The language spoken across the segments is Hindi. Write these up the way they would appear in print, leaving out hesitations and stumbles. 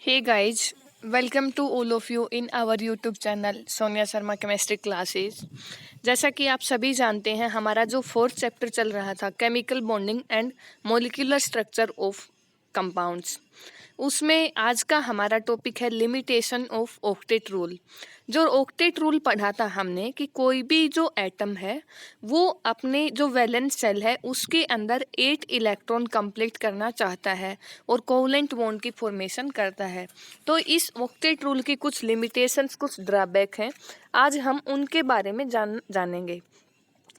Hey guys, welcome to all of you in our YouTube channel Sonia Sharma chemistry classes. जैसा कि आप सभी जानते हैं हमारा जो फोर्थ चैप्टर चल रहा था chemical bonding and molecular structure of compounds, उसमें आज का हमारा टॉपिक है लिमिटेशन ऑफ ऑक्टेट रूल। जो ऑक्टेट रूल पढ़ा था हमने कि कोई भी जो एटम है वो अपने जो वैलेंस सेल है उसके अंदर 8 इलेक्ट्रॉन कंप्लीट करना चाहता है और कोवलेंट बॉन्ड की फॉर्मेशन करता है। तो इस ऑक्टेट रूल की कुछ लिमिटेशंस, कुछ ड्रॉबैक हैं, आज हम उनके बारे में जानेंगे।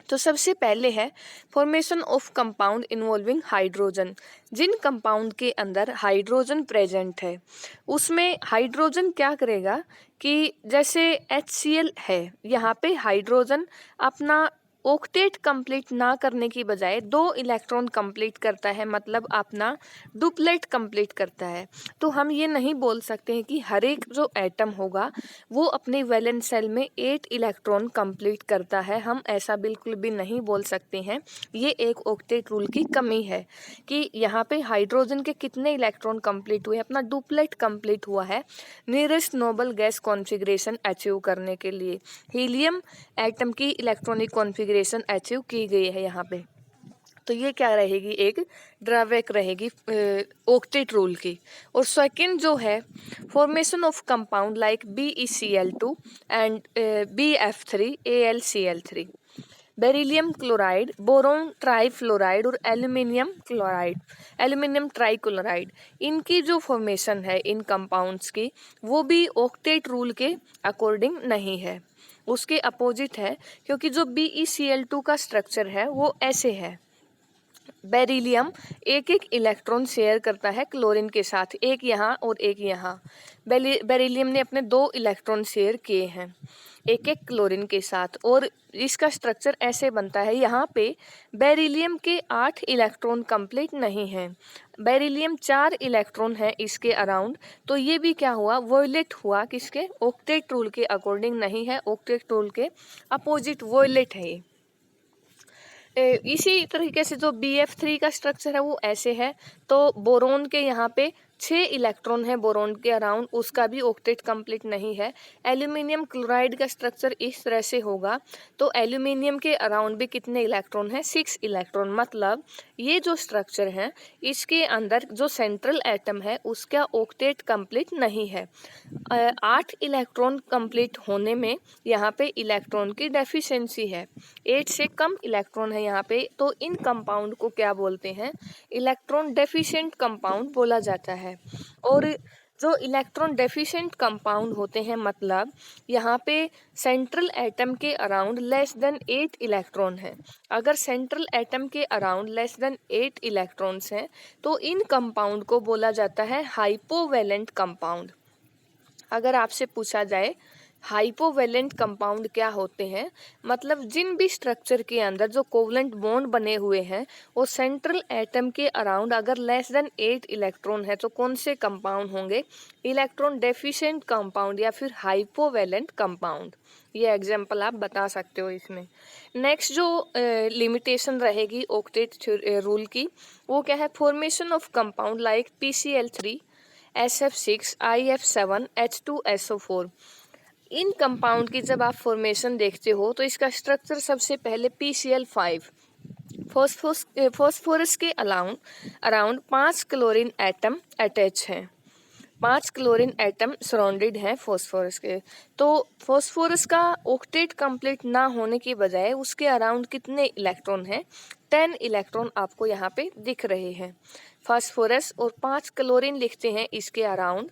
तो सबसे पहले है formation of compound involving hydrogen. जिन कंपाउंड के अंदर हाइड्रोजन प्रेजेंट है उसमें हाइड्रोजन क्या करेगा कि जैसे HCl है, यहाँ पे हाइड्रोजन अपना ऑक्टेट कंप्लीट ना करने की बजाय 2 इलेक्ट्रॉन कंप्लीट करता है, मतलब अपना डुप्लेट कंप्लीट करता है। तो हम ये नहीं बोल सकते हैं कि हर एक जो एटम होगा वो अपने वैलेंस सेल में 8 इलेक्ट्रॉन कंप्लीट करता है, हम ऐसा बिल्कुल भी नहीं बोल सकते हैं। ये एक ऑक्टेट रूल की कमी है कि यहाँ पे हाइड्रोजन के कितने इलेक्ट्रॉन कंप्लीट हुए, अपना डुप्लेट कंप्लीट हुआ है nearest noble gas configuration achieve करने के लिए। हीलियम एटम की इलेक्ट्रॉनिक कॉन्फ़िगरेशन अचीव की गई है यहाँ पे। तो ये क्या रहेगी, एक ड्रॉबैक रहेगी ऑक्टेट रूल की। और सेकंड जो है formation of compound like BeCl2 and BF3AlCl3, beryllium chloride, boron trifluoride और एल्यूमिनियम क्लोराइड, एल्यूमिनियम ट्राईक्लोराइड, इनकी जो फॉर्मेशन है इन कंपाउंड्स की वो भी ऑक्टेट रूल के अकॉर्डिंग नहीं है, उसके अपोजिट है। क्योंकि जो BeCl2 का स्ट्रक्चर है वो ऐसे है, बेरिलियम एक एक इलेक्ट्रॉन शेयर करता है क्लोरीन के साथ, एक यहाँ और एक यहाँ। बेरिलियम ने अपने 2 इलेक्ट्रॉन शेयर किए हैं एक एक क्लोरीन के साथ, और इसका स्ट्रक्चर ऐसे बनता है। यहाँ पे बेरिलियम के 8 इलेक्ट्रॉन कंप्लीट नहीं हैं, बेरिलियम 4 इलेक्ट्रॉन है इसके अराउंड। तो ये भी क्या हुआ, वॉयलेट हुआ, किसके, ऑक्टेट रूल के अकॉर्डिंग नहीं है, ऑक्टेट रूल के अपोजिट वॉयलेट है ये। इसी तरीके से जो BF3 का स्ट्रक्चर है वो ऐसे है। तो बोरोन के यहाँ पे 6 इलेक्ट्रॉन है बोरोन के अराउंड, उसका भी ऑक्टेट कंप्लीट नहीं है। एल्यूमिनियम क्लोराइड का स्ट्रक्चर इस तरह से होगा, तो एल्यूमिनियम के अराउंड भी कितने इलेक्ट्रॉन है, 6 इलेक्ट्रॉन। मतलब ये जो स्ट्रक्चर है इसके अंदर जो सेंट्रल एटम है उसका ऑक्टेट कंप्लीट नहीं है। 8 इलेक्ट्रॉन कंप्लीट होने में यहाँ पे इलेक्ट्रॉन की डेफिशिएंसी है, 8 से कम इलेक्ट्रॉन है यहाँ पे। तो इन कंपाउंड को क्या बोलते हैं, इलेक्ट्रॉन डेफिशिएंट कंपाउंड बोला जाता है। और जो इलेक्ट्रॉन डेफिशिएंट कंपाउंड होते हैं, मतलब यहाँ पे सेंट्रल एटम के अराउंड लेस देन 8 इलेक्ट्रॉन है। अगर सेंट्रल एटम के अराउंड लेस देन 8 इलेक्ट्रॉन्स हैं तो इन कंपाउंड को बोला जाता है हाइपोवैलेंट कंपाउंड। अगर आपसे पूछा जाए हाइपोवैलेंट कंपाउंड क्या होते हैं, मतलब जिन भी स्ट्रक्चर के अंदर जो कोवलेंट बॉन्ड बने हुए हैं वो सेंट्रल एटम के अराउंड अगर लेस देन 8 इलेक्ट्रॉन है तो कौन से कंपाउंड होंगे, इलेक्ट्रॉन डेफिशिएंट कंपाउंड या फिर हाइपोवैलेंट कंपाउंड। ये एग्जांपल आप बता सकते हो इसमें। नेक्स्ट जो लिमिटेशन रहेगी ऑक्टेट रूल की वो क्या है, formation of compound like PCl3 SF6 IF7 H2SO4। In compound की जब आप फॉर्मेशन देखते हो तो इसका स्ट्रक्चर सबसे पहले PCl5, फॉस्फोरस के अराउंड 5 क्लोरीन एटम अटैच हैं, 5 क्लोरीन एटम सराउंडेड हैं फॉस्फोरस के। तो फॉस्फोरस का ऑक्टेट कंप्लीट ना होने की बजाय उसके अराउंड कितने इलेक्ट्रॉन हैं, 10 इलेक्ट्रॉन आपको यहाँ पे दिख रहे हैं फास्फोरस, और 5 क्लोरीन लिखते हैं इसके अराउंड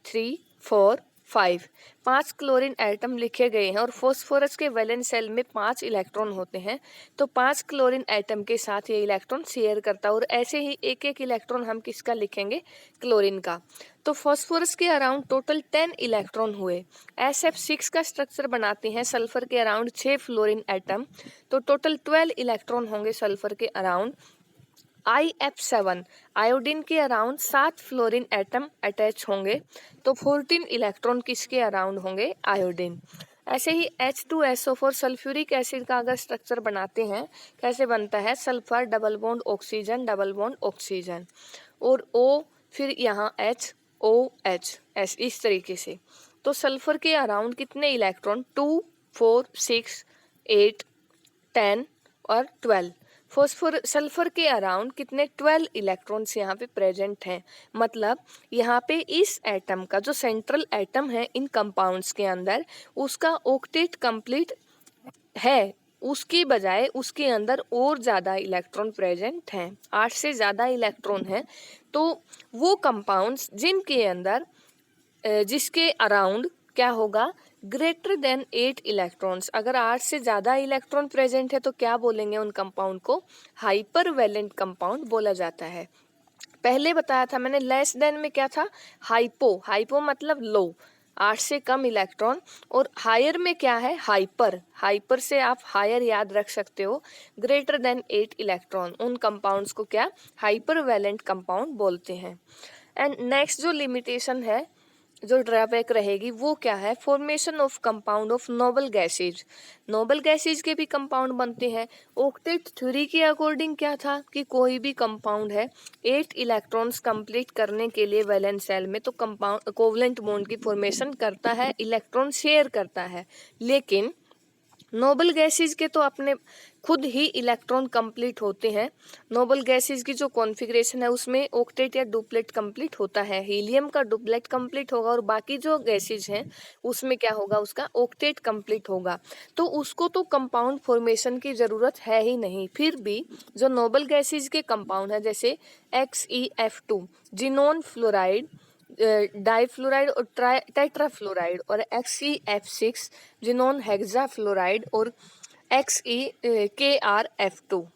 3 4 5, 5 क्लोरीन एटम लिखे गए हैं। और फॉस्फोरस के वैलेंस सेल में 5 इलेक्ट्रॉन होते हैं, तो 5 क्लोरीन एटम के साथ ये इलेक्ट्रॉन शेयर करता है। और ऐसे ही एक एक इलेक्ट्रॉन हम किसका लिखेंगे, क्लोरीन का। तो फॉस्फोरस के अराउंड टोटल 10 इलेक्ट्रॉन हुए। SF6 का स्ट्रक्चर बनाते हैं सल्फर के अराउंड 6 फ्लोरीन एटम, तो टोटल 12 इलेक्ट्रॉन होंगे सल्फर के अराउंड। IF7 आयोडीन के अराउंड 7 फ्लोरीन एटम अटैच होंगे, तो 14 इलेक्ट्रॉन किसके अराउंड होंगे, आयोडीन। ऐसे ही H2SO4 सल्फ्यूरिक एसिड का अगर स्ट्रक्चर बनाते हैं, कैसे बनता है, sulphur double bond oxygen double bond oxygen, और O फिर यहाँ H OH एस इस तरीके से। तो सल्फर के अराउंड कितने इलेक्ट्रॉन, 2, 4, 6, 8, 10 और 12। फॉस्फोर सल्फर के अराउंड कितने, 12 इलेक्ट्रॉन्स यहाँ पे प्रेजेंट हैं। मतलब यहाँ पे इस एटम का जो सेंट्रल एटम है इन कंपाउंड्स के अंदर, उसका ऑक्टेट कंप्लीट है, उसकी बजाय उसके अंदर और ज़्यादा इलेक्ट्रॉन प्रेजेंट हैं, 8 से ज़्यादा इलेक्ट्रॉन हैं। तो वो कंपाउंड्स जिनके अंदर जिसके अराउंड क्या होगा, ग्रेटर देन 8 इलेक्ट्रॉन्स, अगर 8 से ज़्यादा इलेक्ट्रॉन प्रेजेंट है तो क्या बोलेंगे उन कंपाउंड को, हाइपर वैलेंट कंपाउंड बोला जाता है। पहले बताया था मैंने, लेस देन में क्या था, हाइपो, हाइपो मतलब लो, 8 से कम इलेक्ट्रॉन, और हायर में क्या है, हाइपर, हाइपर से आप हायर याद रख सकते हो, ग्रेटर देन 8 इलेक्ट्रॉन, उन कंपाउंड्स को क्या, हाइपर वैलेंट कंपाउंड बोलते हैं। एंड नेक्स्ट जो लिमिटेशन है, जो ड्रॉबैक रहेगी वो क्या है, formation of compound of noble gases. Noble gases के भी कंपाउंड बनते हैं। ऑक्टेट थ्योरी के अकॉर्डिंग क्या था कि कोई भी कंपाउंड है 8 इलेक्ट्रॉन्स कंप्लीट करने के लिए वैलेंस शेल में तो कंपाउंड कोवलेंट बॉन्ड की फॉर्मेशन करता है, इलेक्ट्रॉन शेयर करता है। लेकिन नोबल गैसेज के तो अपने खुद ही इलेक्ट्रॉन कंप्लीट होते हैं। नोबल गैसेज की जो कॉन्फ़िगरेशन है उसमें ऑक्टेट या डुप्लेट कंप्लीट होता है, हीलियम का डुप्लेट कंप्लीट होगा और बाकी जो गैसेज हैं उसमें क्या होगा, उसका ऑक्टेट कंप्लीट होगा। तो उसको तो कंपाउंड फॉर्मेशन की ज़रूरत है ही नहीं। फिर भी जो नोबल गैसेज के कंपाउंड है जैसे XeF2, जिनोन फ्लोराइड, डाइफ्लोराइड और टेट्राफ्लोराइड, और XeF6, जिनोन हेक्साफ्लोराइड, और KrF2,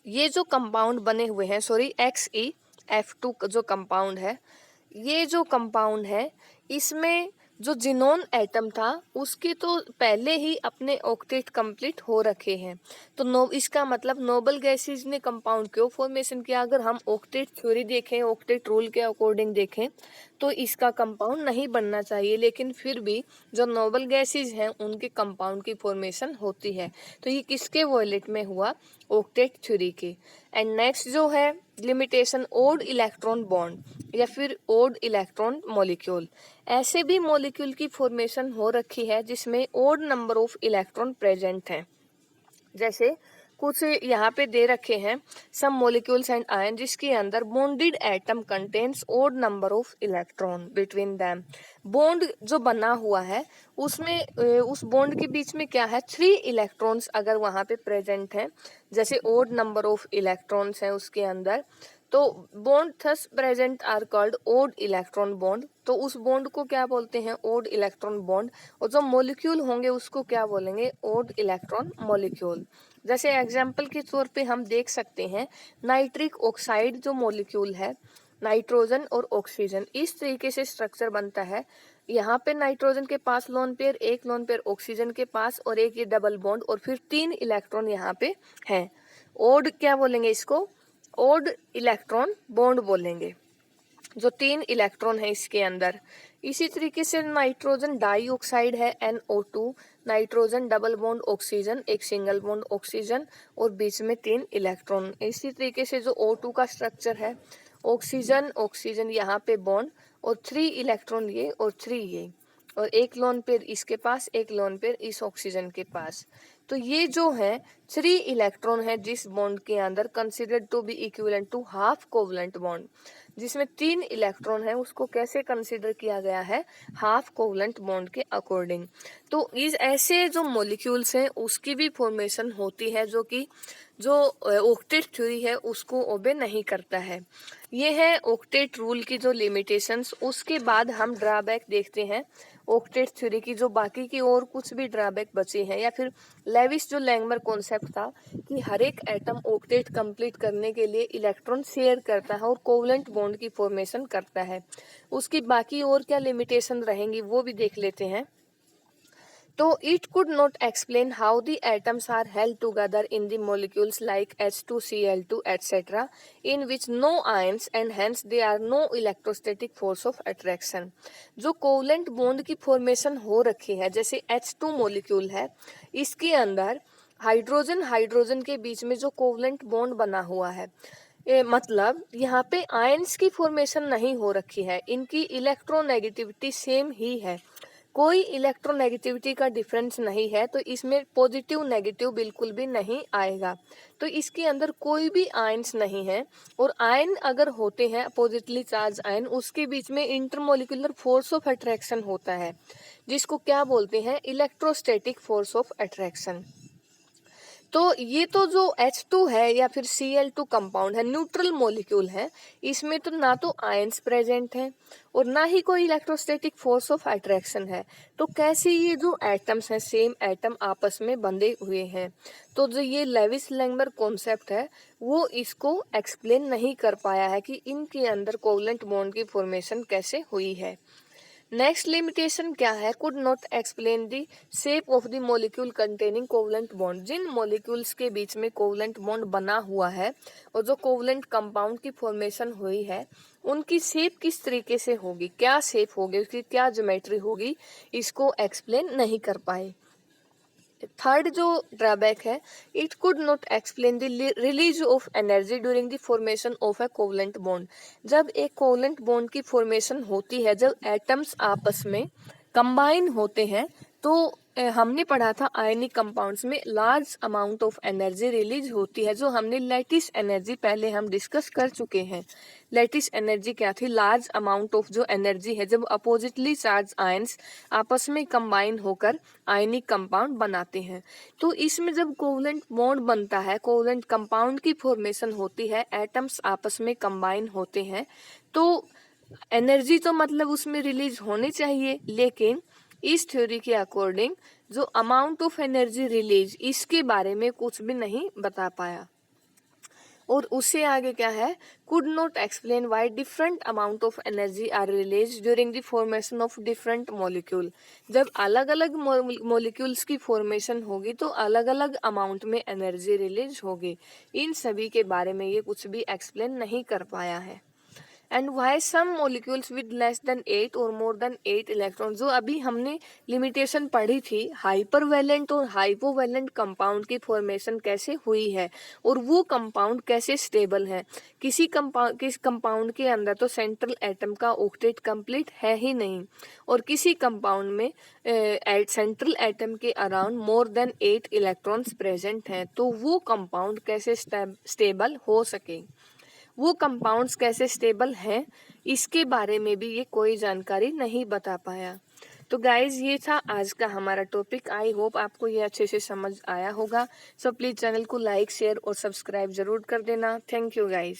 ये जो कंपाउंड बने हुए हैं, सॉरी XeF2 जो कंपाउंड है, ये जो कंपाउंड है इसमें जो जिनोन एटम था उसके तो पहले ही अपने ऑक्टेट कंप्लीट हो रखे हैं। तो इसका मतलब नोबल गैसेज ने कंपाउंड क्यों फॉर्मेशन किया, अगर हम ऑक्टेट थ्योरी देखें, ऑक्टेट रूल के अकॉर्डिंग देखें तो इसका कंपाउंड नहीं बनना चाहिए, लेकिन फिर भी जो नोबल गैसेज हैं उनके कंपाउंड की फॉर्मेशन होती है। तो ये किसके वॉयलेट में हुआ, ऑक्टेट थ्योरी के। एंड नेक्स्ट जो है लिमिटेशन, ओड इलेक्ट्रॉन बॉन्ड या फिर ओड इलेक्ट्रॉन मॉलिक्यूल। ऐसे भी मॉलिक्यूल की फॉर्मेशन हो रखी है जिसमें odd number of electron present हैं। जैसे कुछ यहाँ पे दे रखे हैं सम मॉलिक्यूल्स एंड आयन जिसके अंदर bonded atom contains odd number of electron between them. Bond जो बना हुआ है उसमें उस बॉन्ड के बीच में क्या है, 3 इलेक्ट्रॉन्स अगर वहाँ पे प्रेजेंट हैं, जैसे ओड नंबर ऑफ इलेक्ट्रॉन्स हैं उसके अंदर, तो bond thus present are called odd electron bond. तो उस बॉन्ड को क्या बोलते हैं, ओड इलेक्ट्रॉन बॉन्ड। और जो मॉलिक्यूल होंगे उसको क्या बोलेंगे, ओड इलेक्ट्रॉन मॉलिक्यूल। जैसे एग्जाम्पल के तौर पे हम देख सकते हैं नाइट्रिक ऑक्साइड जो मॉलिक्यूल है, नाइट्रोजन और ऑक्सीजन, इस तरीके से स्ट्रक्चर बनता है। यहाँ पे नाइट्रोजन के पास लोन पेयर, एक लोन पेयर ऑक्सीजन के पास, और एक ये डबल बॉन्ड, और फिर 3 इलेक्ट्रॉन यहाँ पे हैं। ओड क्या बोलेंगे इसको, ओड इलेक्ट्रॉन बॉन्ड बोलेंगे, जो 3 इलेक्ट्रॉन है इसके अंदर। इसी तरीके से नाइट्रोजन डाइऑक्साइड है NO2, nitrogen double bond oxygen, एक सिंगल बॉन्ड ऑक्सीजन और बीच में 3 इलेक्ट्रॉन। इसी तरीके से जो O2 का स्ट्रक्चर है, ऑक्सीजन ऑक्सीजन यहाँ पे बॉन्ड और 3 इलेक्ट्रॉन ये और 3 ये, और एक लोन पेयर इसके पास, एक लोन पेयर इस ऑक्सीजन के पास। तो ये जो है 3 इलेक्ट्रॉन है जिस बॉन्ड के अंदर considered to be equivalent to half covalent bond, जिसमें 3 इलेक्ट्रॉन है उसको कैसे कंसिडर किया गया है, हाफ कोवलेंट बॉन्ड के अकॉर्डिंग। तो इस ऐसे जो मॉलिक्यूल्स हैं उसकी भी फॉर्मेशन होती है जो कि जो ऑक्टेट थ्योरी है उसको ओबे नहीं करता है। ये है ऑक्टेट रूल की जो लिमिटेशंस। उसके बाद हम ड्रॉबैक देखते हैं ऑक्टेट थ्योरी की, जो बाकी की और कुछ भी ड्रॉबैक बचे हैं, या फिर लेविस जो लैंगमर कॉन्सेप्ट था कि हर एक एटम ऑक्टेट कंप्लीट करने के लिए इलेक्ट्रॉन शेयर करता है और कोवलेंट बॉन्ड की फॉर्मेशन करता है। उसकी बाकी और क्या लिमिटेशन रहेंगी वो भी देख लेते हैं। तो it could not explain how the atoms are held together in the molecules like H2Cl2 etc. in which no ions and hence there are no electrostatic force of attraction। जो कोवलेंट बॉन्ड की फॉर्मेशन हो रखी है, जैसे H2 मॉलिक्यूल है, इसके अंदर हाइड्रोजन हाइड्रोजन के बीच में जो कोवलेंट बॉन्ड बना हुआ है, मतलब यहाँ पे आयंस की फॉर्मेशन नहीं हो रखी है, इनकी इलेक्ट्रोनेगेटिविटी सेम ही है, कोई इलेक्ट्रोनेगेटिविटी का डिफरेंस नहीं है, तो इसमें पॉजिटिव नेगेटिव बिल्कुल भी नहीं आएगा। तो इसके अंदर कोई भी आयंस नहीं है, और आयन अगर होते हैं अपोजिटली चार्ज आयन, उसके बीच में इंटरमोलिकुलर फोर्स ऑफ अट्रैक्शन होता है, जिसको क्या बोलते हैं, इलेक्ट्रोस्टैटिक फोर्स ऑफ अट्रैक्शन। तो ये तो जो H2 है या फिर Cl2 कंपाउंड है, न्यूट्रल मॉलिक्यूल है, इसमें तो ना तो आयंस प्रेजेंट है और ना ही कोई इलेक्ट्रोस्टैटिक फोर्स ऑफ अट्रैक्शन है। तो कैसे ये जो एटम्स हैं, सेम एटम आपस में बंधे हुए हैं? तो जो ये लेविस लैंगबर्ग कॉन्सेप्ट है, वो इसको एक्सप्लेन नहीं कर पाया है कि इनके अंदर कोवलेंट बॉन्ड की फॉर्मेशन कैसे हुई है। नेक्स्ट लिमिटेशन क्या है, could not explain the shape of the molecule containing covalent bond. जिन मॉलिक्यूल्स के बीच में कोवलेंट बॉन्ड बना हुआ है और जो कोवलेंट कंपाउंड की फॉर्मेशन हुई है, उनकी शेप किस तरीके से होगी, क्या शेप होगी, उसकी क्या ज्योमेट्री होगी, इसको एक्सप्लेन नहीं कर पाए। थर्ड जो ड्रॉबैक है, it could not explain the release of energy during the formation of a covalent bond. जब एक कोवलेंट बॉन्ड की फॉर्मेशन होती है, जब एटम्स आपस में कंबाइन होते हैं, तो हमने पढ़ा था आयनिक कंपाउंड्स में large amount of energy release होती है, जो हमने लैटिस एनर्जी पहले हम डिस्कस कर चुके हैं। लैटिस एनर्जी क्या थी, लार्ज अमाउंट ऑफ जो एनर्जी है, जब अपोजिटली चार्ज आयंस आपस में कंबाइन होकर आयनिक कंपाउंड बनाते हैं। तो इसमें जब कोवलेंट बॉन्ड बनता है, कोवलेंट कंपाउंड की फॉर्मेशन होती है, एटम्स आपस में कंबाइन होते हैं, तो एनर्जी तो मतलब उसमें रिलीज होनी चाहिए, लेकिन इस थ्योरी के अकॉर्डिंग जो अमाउंट ऑफ एनर्जी रिलीज, इसके बारे में कुछ भी नहीं बता पाया। और उससे आगे क्या है, could not explain why different amount of energy are release during the formation of different molecule. जब अलग अलग मॉलिक्यूल्स की फॉर्मेशन होगी, तो अलग अलग अमाउंट में एनर्जी रिलीज होगी। इन सभी के बारे में ये कुछ भी एक्सप्लेन नहीं कर पाया है। And why some molecules with less than 8 और मोर देन 8 इलेक्ट्रॉन, जो अभी हमने लिमिटेशन पढ़ी थी, हाइपरवैलेंट और हाइपोवैलेंट कंपाउंड की फॉर्मेशन कैसे हुई है और वो कंपाउंड कैसे स्टेबल है। किस कंपाउंड के अंदर तो सेंट्रल एटम का ऑक्टेट कंप्लीट है ही नहीं, और किसी कंपाउंड में सेंट्रल एटम के around more than 8 electrons present हैं। तो वो कंपाउंड कैसे स्टेबल हो सके, वो कंपाउंड्स कैसे स्टेबल हैं, इसके बारे में भी ये कोई जानकारी नहीं बता पाया। तो गाइज, ये था आज का हमारा टॉपिक। आई होप आपको ये अच्छे से समझ आया होगा। सो प्लीज चैनल को लाइक, शेयर और सब्सक्राइब जरूर कर देना। Thank you guys.